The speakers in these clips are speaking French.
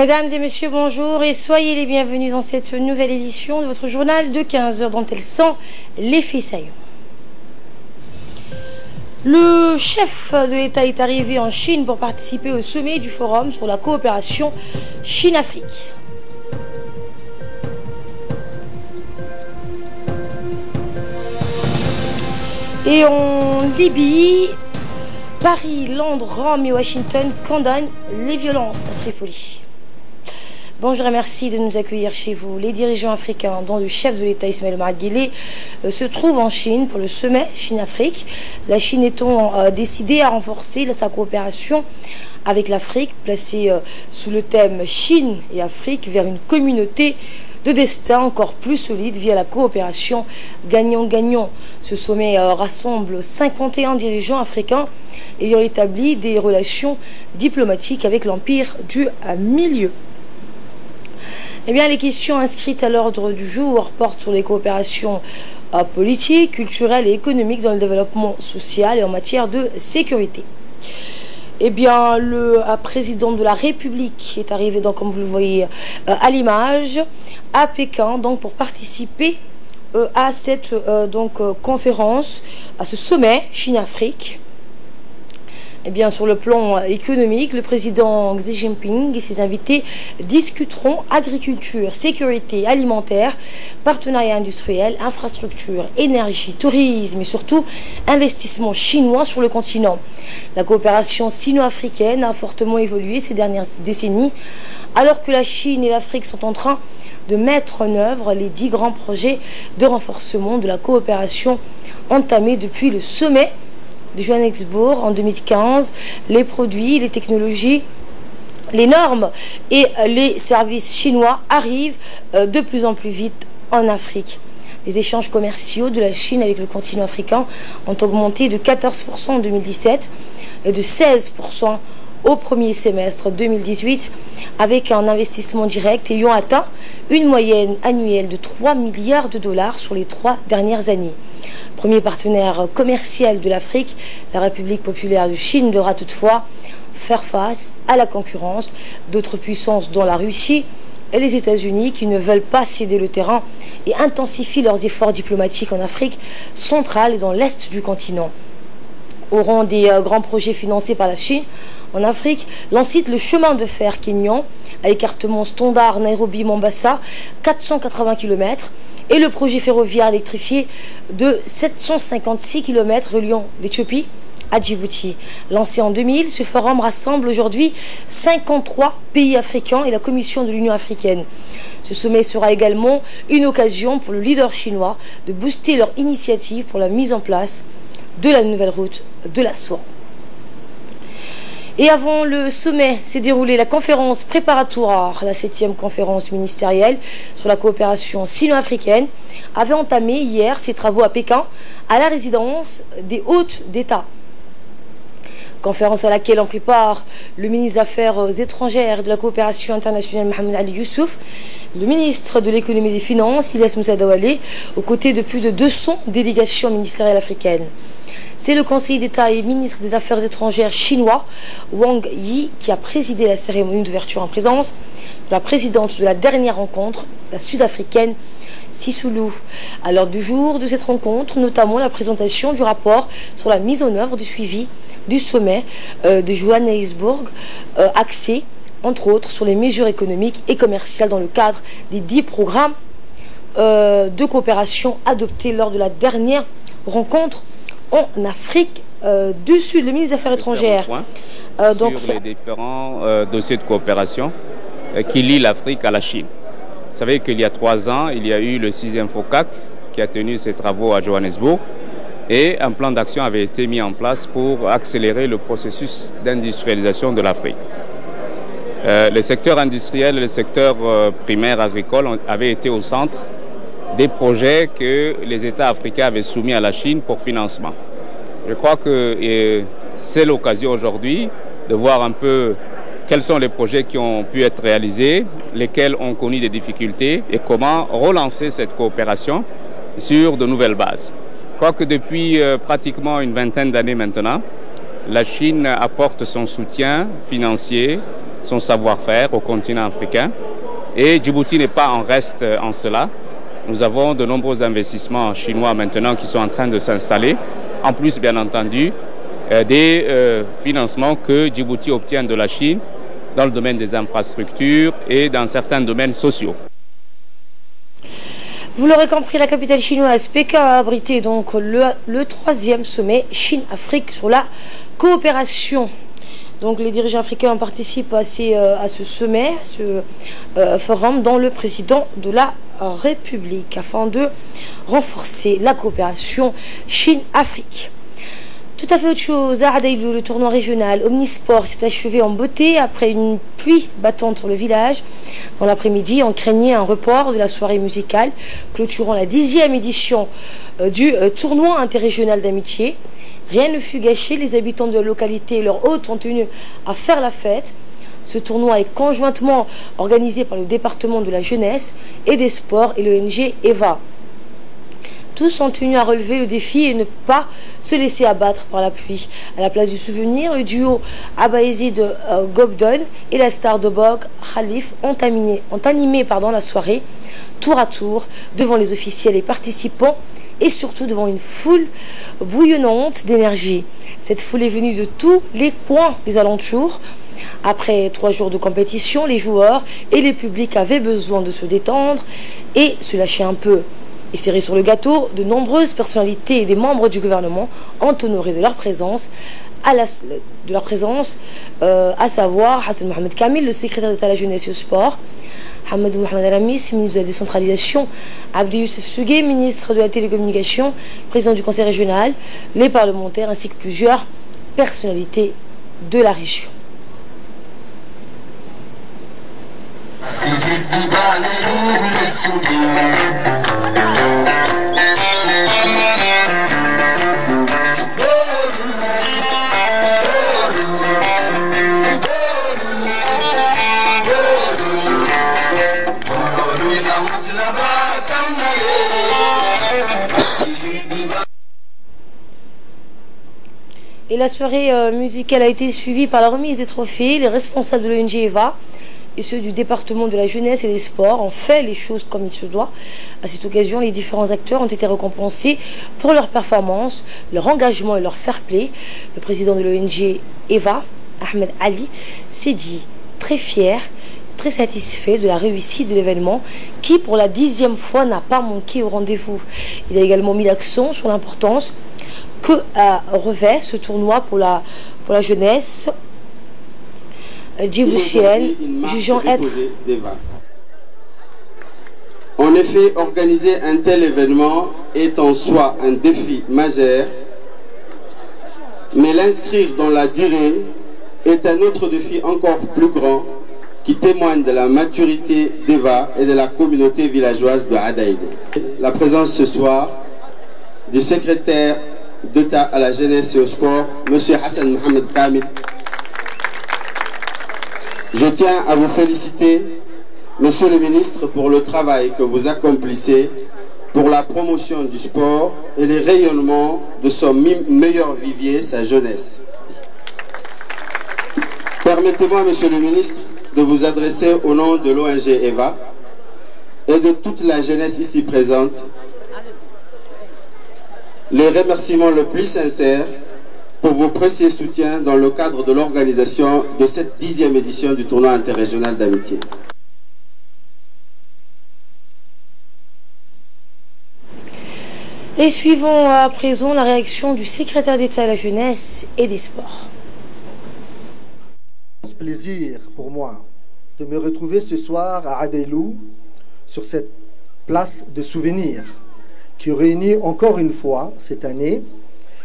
Mesdames et messieurs, bonjour et soyez les bienvenus dans cette nouvelle édition de votre journal de 15 heures dont elles sont les faits saillants. Le chef de l'État est arrivé en Chine pour participer au sommet du forum sur la coopération Chine-Afrique. Et en Libye, Paris, Londres, Rome et Washington condamnent les violences à Tripoli. Bonjour et merci de nous accueillir chez vous. Les dirigeants africains, dont le chef de l'État Ismaël Omar Guelleh, se trouvent en Chine pour le sommet Chine-Afrique. La Chine étant décidée à renforcer sa coopération avec l'Afrique, placée sous le thème Chine et Afrique vers une communauté de destin encore plus solide via la coopération gagnant-gagnant. Ce sommet rassemble 51 dirigeants africains ayant établi des relations diplomatiques avec l'Empire du Milieu. Eh bien, les questions inscrites à l'ordre du jour portent sur les coopérations politiques, culturelles et économiques dans le développement social et en matière de sécurité. Eh bien, le président de la République est arrivé, donc, comme vous le voyez à l'image, à Pékin, donc, pour participer à cette conférence, à ce sommet Chine-Afrique. Eh bien, sur le plan économique, le président Xi Jinping et ses invités discuteront agriculture, sécurité alimentaire, partenariat industriel, infrastructure, énergie, tourisme et surtout investissement chinois sur le continent. La coopération sino-africaine a fortement évolué ces dernières décennies, alors que la Chine et l'Afrique sont en train de mettre en œuvre les 10 grands projets de renforcement de la coopération entamés depuis le sommet de Johannesburg en 2015, les produits, les technologies, les normes et les services chinois arrivent de plus en plus vite en Afrique. Les échanges commerciaux de la Chine avec le continent africain ont augmenté de 14% en 2017 et de 16% au premier semestre 2018, avec un investissement direct ayant atteint une moyenne annuelle de 3 milliards de dollars sur les 3 dernières années. Premier partenaire commercial de l'Afrique, la République populaire de Chine devra toutefois faire face à la concurrence d'autres puissances dont la Russie et les États-Unis qui ne veulent pas céder le terrain et intensifient leurs efforts diplomatiques en Afrique centrale et dans l'est du continent. Au rang des grands projets financés par la Chine en Afrique, l'on cite le chemin de fer kényan à écartement standard Nairobi-Mombasa, 480 km, et le projet ferroviaire électrifié de 756 km reliant l'Éthiopie à Djibouti. Lancé en 2000, ce forum rassemble aujourd'hui 53 pays africains et la Commission de l'Union africaine. Ce sommet sera également une occasion pour le leader chinois de booster leur initiative pour la mise en place de la nouvelle route de la soie. Et avant le sommet s'est déroulée la conférence préparatoire, la 7e conférence ministérielle sur la coopération sino-africaine, avait entamé hier ses travaux à Pékin, à la résidence des hôtes d'État. Conférence à laquelle ont pris part le ministre des Affaires étrangères et de la coopération internationale Mohamed Ali Youssouf, le ministre de l'économie et des finances Ilyas Moussa Dawale, aux côtés de plus de 200 délégations ministérielles africaines. C'est le conseiller d'État et ministre des Affaires étrangères chinois, Wang Yi, qui a présidé la cérémonie d'ouverture en présence de la présidente de la dernière rencontre, la sud-africaine Sisulu. À l'ordre du jour de cette rencontre, notamment la présentation du rapport sur la mise en œuvre du suivi du sommet de Johannesburg, axé, entre autres, sur les mesures économiques et commerciales dans le cadre des 10 programmes de coopération adoptés lors de la dernière rencontre en Afrique du Sud. Le ministre des Affaires étrangères sur les différents dossiers de coopération qui lient l'Afrique à la Chine. Vous savez qu'il y a 3 ans, il y a eu le 6e FOCAC qui a tenu ses travaux à Johannesburg et un plan d'action avait été mis en place pour accélérer le processus d'industrialisation de l'Afrique. Le secteur industriel et le secteur primaire agricole avaient été au centre des projets que les États africains avaient soumis à la Chine pour financement. Je crois que c'est l'occasion aujourd'hui de voir un peu quels sont les projets qui ont pu être réalisés, lesquels ont connu des difficultés et comment relancer cette coopération sur de nouvelles bases. Je crois que depuis pratiquement une vingtaine d'années maintenant, la Chine apporte son soutien financier, son savoir-faire au continent africain. Et Djibouti n'est pas en reste en cela. Nous avons de nombreux investissements chinois maintenant qui sont en train de s'installer. En plus, bien entendu, des financements que Djibouti obtient de la Chine dans le domaine des infrastructures et dans certains domaines sociaux. Vous l'aurez compris, la capitale chinoise, Pékin, a abrité donc le troisième sommet Chine-Afrique sur la coopération. Donc les dirigeants africains participent à ce sommet, à ce forum, dont le président de la République, afin de renforcer la coopération Chine-Afrique. Tout à fait autre chose, à Adaïlou, le tournoi régional Omnisport s'est achevé en beauté après une pluie battante sur le village. Dans l'après-midi, on craignait un report de la soirée musicale, clôturant la 10e édition du tournoi interrégional d'amitié. Rien ne fut gâché, les habitants de la localité et leurs hôtes ont tenu à faire la fête. Ce tournoi est conjointement organisé par le département de la jeunesse et des sports et l'ONG EVA. Tous ont tenu à relever le défi et ne pas se laisser abattre par la pluie. À la place du souvenir, le duo Abaezid Gobdon et la star de Bog Khalif ont animé la soirée tour à tour devant les officiels et participants et surtout devant une foule bouillonnante d'énergie. Cette foule est venue de tous les coins des alentours. Après 3 jours de compétition, les joueurs et les publics avaient besoin de se détendre et se lâcher un peu. Et serré sur le gâteau, de nombreuses personnalités et des membres du gouvernement ont honoré de leur présence, à savoir Hassan Mohamed Kamil, le secrétaire d'État à la jeunesse et au sport, Hamadou Mohamed Alamis, ministre de la décentralisation, Abdi Youssef Sougué, ministre de la télécommunication, président du conseil régional, les parlementaires ainsi que plusieurs personnalités de la région. Et la soirée musicale a été suivie par la remise des trophées. Les responsables de l'ONG EVA et ceux du département de la jeunesse et des sports ont fait les choses comme il se doit. À cette occasion, les différents acteurs ont été récompensés pour leur performance, leur engagement et leur fair play. Le président de l'ONG EVA, Ahmed Ali, s'est dit très fier, très satisfait de la réussite de l'événement qui, pour la 10e fois, n'a pas manqué au rendez-vous. Il a également mis l'accent sur l'importance que revêt ce tournoi pour la jeunesse djiboutienne, jugeant être... En effet, organiser un tel événement est en soi un défi majeur, mais l'inscrire dans la durée est un autre défi encore plus grand qui témoigne de la maturité d'EVA et de la communauté villageoise de Adaïlou. La présence ce soir du secrétaire d'État à la jeunesse et au sport, M. Hassan Mohamed Kamil. Je tiens à vous féliciter, Monsieur le ministre, pour le travail que vous accomplissez pour la promotion du sport et le rayonnement de son meilleur vivier, sa jeunesse. Permettez-moi, Monsieur le ministre, de vous adresser au nom de l'ONG EVA et de toute la jeunesse ici présente les remerciements le plus sincères pour vos précieux soutiens dans le cadre de l'organisation de cette 10e édition du tournoi interrégional d'amitié. Et suivons à présent la réaction du secrétaire d'État à la jeunesse et des sports. C'est un plaisir pour moi de me retrouver ce soir à Adaïlou sur cette place de souvenirs qui réunit encore une fois cette année,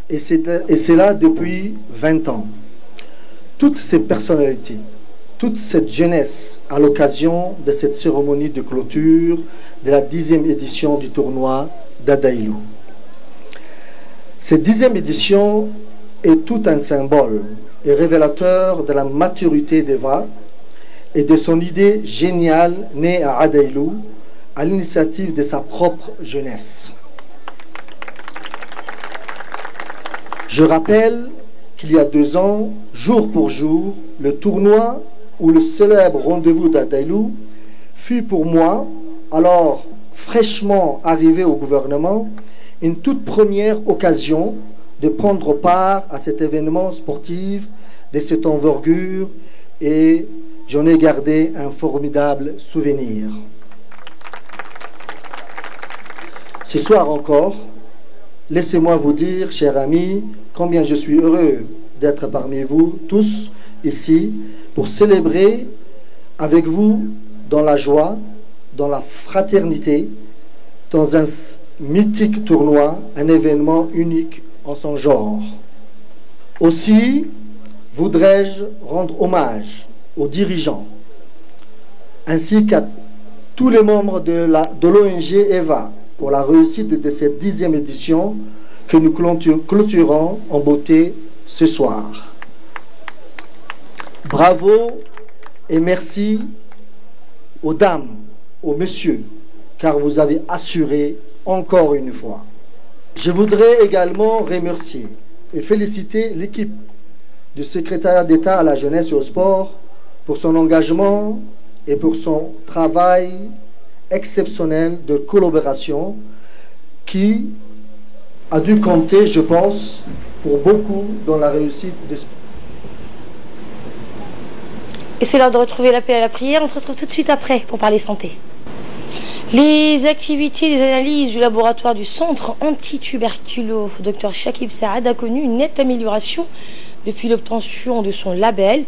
et c'est là depuis 20 ans. Toutes ces personnalités, toute cette jeunesse à l'occasion de cette cérémonie de clôture de la 10e édition du tournoi d'Adaïlou. Cette 10e édition est tout un symbole et révélateur de la maturité d'EVA et de son idée géniale née à Adaïlou à l'initiative de sa propre jeunesse. Je rappelle qu'il y a 2 ans, jour pour jour, le tournoi ou le célèbre rendez-vous d'Adailou fut pour moi, alors fraîchement arrivé au gouvernement, une toute première occasion de prendre part à cet événement sportif de cette envergure, et j'en ai gardé un formidable souvenir. Ce soir encore, laissez-moi vous dire, chers amis, combien je suis heureux d'être parmi vous tous ici pour célébrer avec vous dans la joie, dans la fraternité, dans un mythique tournoi, un événement unique en son genre. Aussi, voudrais-je rendre hommage aux dirigeants ainsi qu'à tous les membres de l'ONG EVA pour la réussite de cette 10e édition que nous clôturons en beauté ce soir. Bravo et merci aux dames, aux messieurs, car vous avez assuré encore une fois. Je voudrais également remercier et féliciter l'équipe du secrétariat d'État à la jeunesse et au sport pour son engagement et pour son travail exceptionnel de collaboration qui a dû compter, je pense, pour beaucoup dans la réussite de ce... Et c'est l'heure de retrouver l'appel à la prière. On se retrouve tout de suite après pour parler santé. Les activités des analyses du laboratoire du centre anti-tuberculose Dr Chakib Saad a connu une nette amélioration depuis l'obtention de son label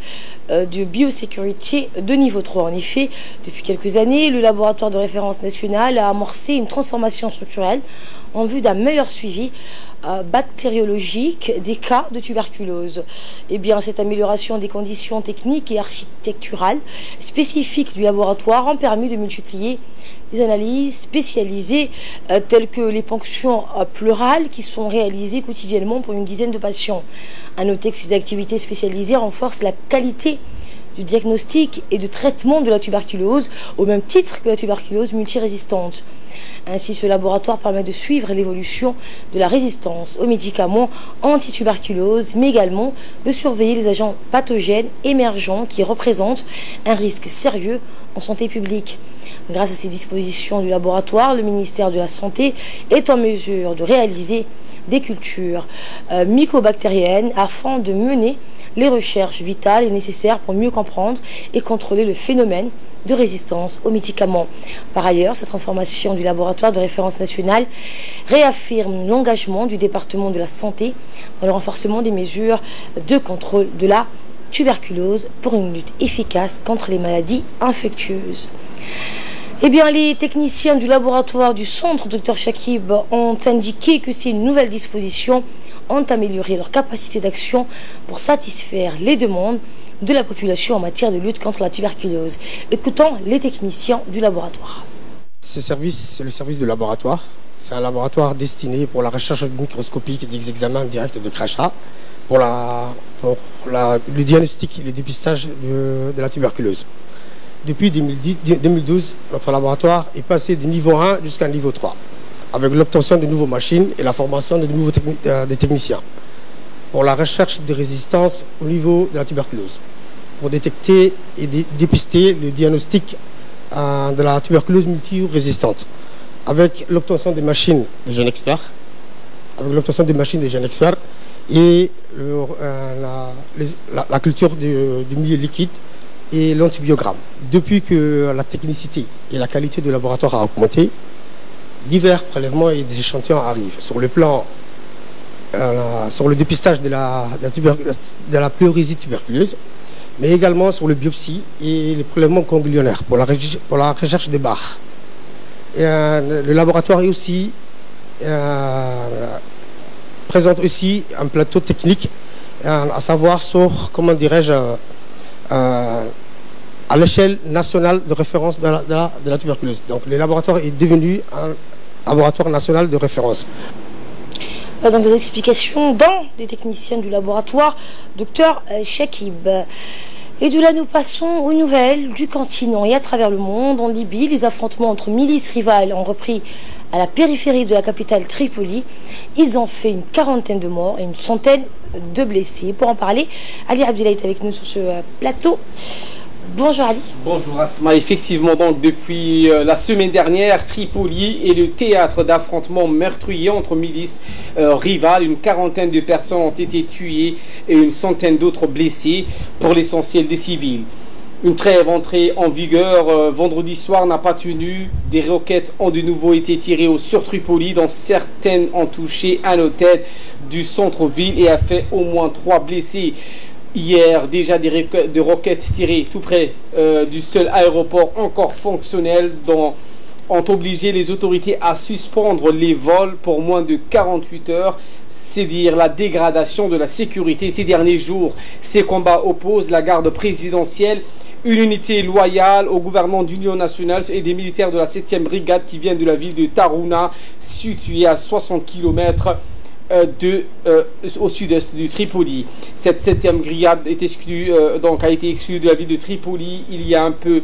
de biosécurité de niveau 3. En effet, depuis quelques années, le laboratoire de référence national a amorcé une transformation structurelle en vue d'un meilleur suivi bactériologique des cas de tuberculose. Eh bien, cette amélioration des conditions techniques et architecturales spécifiques du laboratoire ont permis de multiplier les analyses spécialisées telles que les ponctions pleurales qui sont réalisées quotidiennement pour une dizaine de patients. À noter que ces activités spécialisées renforcent la qualité du diagnostic et de traitement de la tuberculose au même titre que la tuberculose multirésistante. Ainsi, ce laboratoire permet de suivre l'évolution de la résistance aux médicaments anti-tuberculose, mais également de surveiller les agents pathogènes émergents qui représentent un risque sérieux en santé publique. Grâce à ces dispositions du laboratoire, le ministère de la Santé est en mesure de réaliser des cultures mycobactériennes afin de mener les recherches vitales et nécessaires pour mieux comprendre et contrôler le phénomène de résistance aux médicaments. Par ailleurs, cette transformation du laboratoire de référence nationale réaffirme l'engagement du département de la santé dans le renforcement des mesures de contrôle de la tuberculose pour une lutte efficace contre les maladies infectieuses. Eh bien, les techniciens du laboratoire du centre Dr Chakib ont indiqué que ces nouvelles dispositions ont amélioré leur capacité d'action pour satisfaire les demandes de la population en matière de lutte contre la tuberculose. Écoutons les techniciens du laboratoire. Ce service, c'est le service de laboratoire. C'est un laboratoire destiné pour la recherche microscopique et des examens directs de crachat, pour le diagnostic et le dépistage de la tuberculose. Depuis 2012, notre laboratoire est passé du niveau 1 jusqu'à niveau 3, avec l'obtention de nouvelles machines et la formation de nouveaux des techniciens, pour la recherche des résistances au niveau de la tuberculose, pour détecter et dépister le diagnostic de la tuberculose multirésistante, avec l'obtention des machines des jeunes experts, et la culture du milieu liquide et l'antibiogramme. Depuis que la technicité et la qualité du laboratoire a augmenté, divers prélèvements et des échantillons arrivent sur le plan, sur le dépistage de la pleurésie tuberculeuse, mais également sur le biopsie et les prélèvements ganglionnaires pour la recherche des barres. Le laboratoire est aussi, présente aussi un plateau technique, à savoir sur, comment dirais-je, à l'échelle nationale de référence de la tuberculose. Donc le laboratoire est devenu un laboratoire national de référence. Donc des explications d'un des techniciens du laboratoire, Dr Chakib. Et de là, nous passons aux nouvelles du continent et à travers le monde. En Libye, les affrontements entre milices rivales ont repris à la périphérie de la capitale Tripoli. Ils ont fait une quarantaine de morts et une centaine de blessés. Pour en parler, Ali Abdullah est avec nous sur ce plateau. Bonjour Ali. Bonjour Asma. Effectivement, donc depuis la semaine dernière, Tripoli est le théâtre d'affrontements meurtriers entre milices rivales. Une quarantaine de personnes ont été tuées et une centaine d'autres blessées, pour l'essentiel des civils. Une trêve entrée en vigueur vendredi soir n'a pas tenu. Des roquettes ont de nouveau été tirées sur Tripoli, dont certaines ont touché un hôtel du centre-ville et a fait au moins 3 blessés. Hier, déjà des roquettes tirées tout près du seul aéroport encore fonctionnel ont obligé les autorités à suspendre les vols pour moins de 48 heures. C'est dire la dégradation de la sécurité ces derniers jours. Ces combats opposent la garde présidentielle, une unité loyale au gouvernement d'union nationale et des militaires de la 7e brigade qui viennent de la ville de Tarhouna, située à 60 km au sud-est du Tripoli. Cette 7e brigade est a été exclue de la ville de Tripoli il y a un peu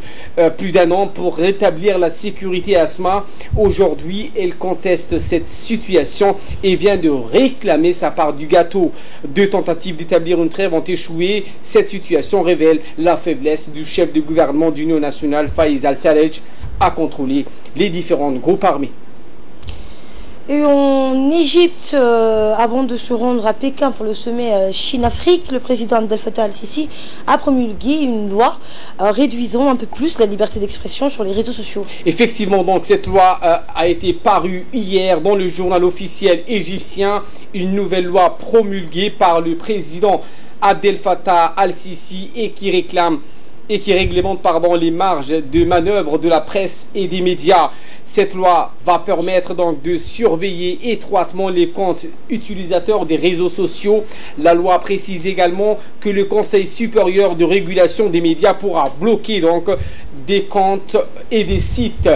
plus d'un an pour rétablir la sécurité à Asma. Aujourd'hui, elle conteste cette situation et vient de réclamer sa part du gâteau. 2 tentatives d'établir une trêve ont échoué. Cette situation révèle la faiblesse du chef de gouvernement d'union nationale, Faiz al-Sarraj, à contrôler les différents groupes armés. Et en Égypte, avant de se rendre à Pékin pour le sommet Chine-Afrique, le président Abdel Fattah al-Sisi a promulgué une loi réduisant un peu plus la liberté d'expression sur les réseaux sociaux. Effectivement, donc cette loi a été parue hier dans le journal officiel égyptien. Une nouvelle loi promulguée par le président Abdel Fattah al-Sisi et qui réglemente les marges de manœuvre de la presse et des médias. Cette loi va permettre donc de surveiller étroitement les comptes utilisateurs des réseaux sociaux. La loi précise également que le Conseil supérieur de régulation des médias pourra bloquer donc des comptes et des sites.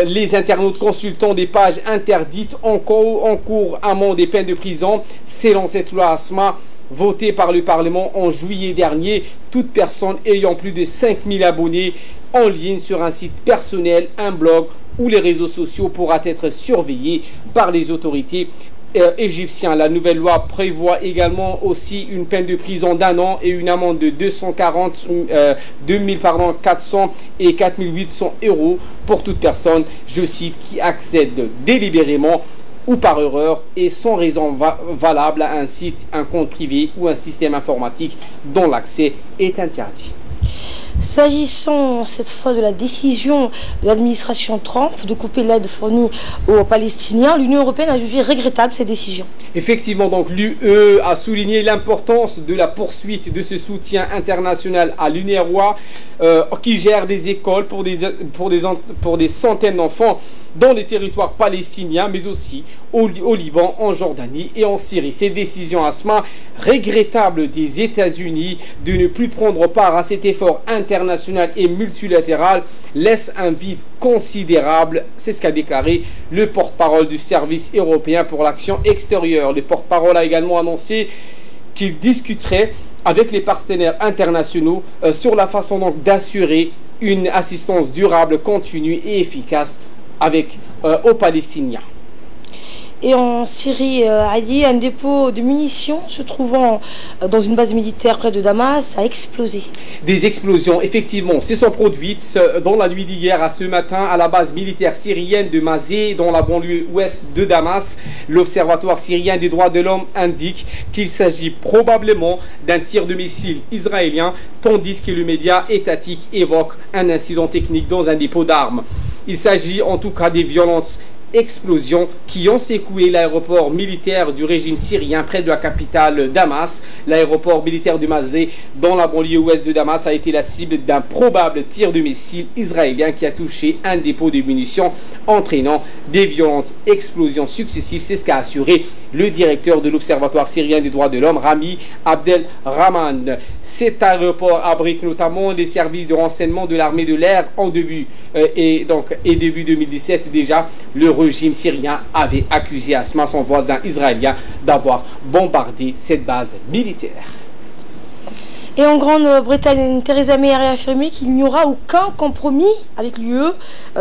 Les internautes consultant des pages interdites encourent amende et peine de prison. Selon cette loi Asma, votée par le Parlement en juillet dernier, toute personne ayant plus de 5000 abonnés en ligne sur un site personnel, un blog ou les réseaux sociaux pourra être surveillée par les autorités égyptiennes. La nouvelle loi prévoit également aussi une peine de prison d'1 an et une amende de 400 et 4800 euros pour toute personne, je cite, qui accède délibérément ou par erreur et sans raison valable à un site, un compte privé ou un système informatique dont l'accès est interdit. S'agissant cette fois de la décision de l'administration Trump de couper l'aide fournie aux Palestiniens, l'Union européenne a jugé regrettable cette décision. Effectivement, donc l'UE a souligné l'importance de la poursuite de ce soutien international à l'UNRWA qui gère des écoles pour des centaines d'enfants dans les territoires palestiniens, mais aussi au Liban, en Jordanie et en Syrie. Ces décisions Asma regrettables des États-Unis de ne plus prendre part à cet effort international et multilatéral laissent un vide considérable. C'est ce qu'a déclaré le porte-parole du service européen pour l'action extérieure. Le porte-parole a également annoncé qu'il discuterait avec les partenaires internationaux sur la façon donc d'assurer une assistance durable, continue et efficace aux Palestiniens. Et en Syrie, Ali, un dépôt de munitions se trouvant dans une base militaire près de Damas a explosé. Des explosions, effectivement, se sont produites dans la nuit d'hier à ce matin à la base militaire syrienne de Mazeh, dans la banlieue ouest de Damas. L'Observatoire syrien des droits de l'homme indique qu'il s'agit probablement d'un tir de missile israélien, tandis que le média étatique évoque un incident technique dans un dépôt d'armes. Il s'agit en tout cas des violences explosions qui ont secoué l'aéroport militaire du régime syrien près de la capitale Damas. L'aéroport militaire de Mazeh dans la banlieue ouest de Damas a été la cible d'un probable tir de missile israélien qui a touché un dépôt de munitions, entraînant des violentes explosions successives. C'est ce qu'a assuré le directeur de l'Observatoire syrien des droits de l'homme, Rami Abdelrahman. Cet aéroport abrite notamment les services de renseignement de l'armée de l'air en début 2017 déjà. Le régime syrien avait accusé Asma, son voisin israélien, d'avoir bombardé cette base militaire. Et en Grande-Bretagne, Theresa May a réaffirmé qu'il n'y aura aucun compromis avec l'UE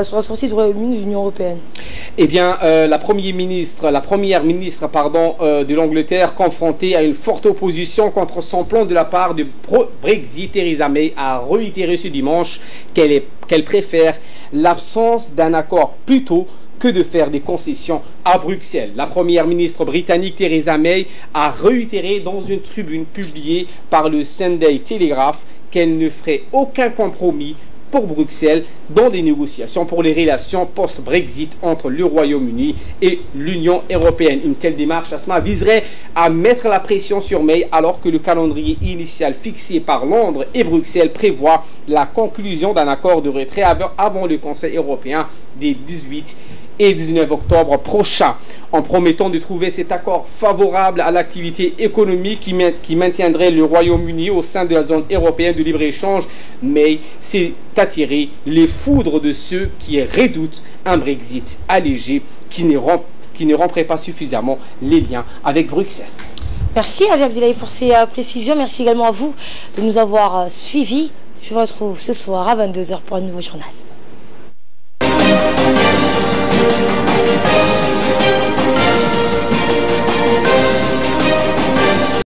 sur la sortie du Royaume-Uni de l'Union européenne. Eh bien, la première ministre de l'Angleterre, confrontée à une forte opposition contre son plan de la part du Brexit, Theresa May a réitéré ce dimanche qu'elle préfère l'absence d'un accord plutôt que de faire des concessions à Bruxelles. La première ministre britannique Theresa May a réitéré dans une tribune publiée par le Sunday Telegraph qu'elle ne ferait aucun compromis pour Bruxelles dans des négociations pour les relations post-Brexit entre le Royaume-Uni et l'Union européenne. Une telle démarche, Asma, viserait à mettre la pression sur May alors que le calendrier initial fixé par Londres et Bruxelles prévoit la conclusion d'un accord de retrait avant le Conseil européen des 18 et 19 octobre prochain. En promettant de trouver cet accord favorable à l'activité économique qui maintiendrait le Royaume-Uni au sein de la zone européenne de libre-échange, mais c'est attirer les foudres de ceux qui redoutent un Brexit allégé qui ne romprait pas suffisamment les liens avec Bruxelles. Merci Ali Abdillahi pour ces précisions. Merci également à vous de nous avoir suivis. Je vous retrouve ce soir à 22 h pour un nouveau journal.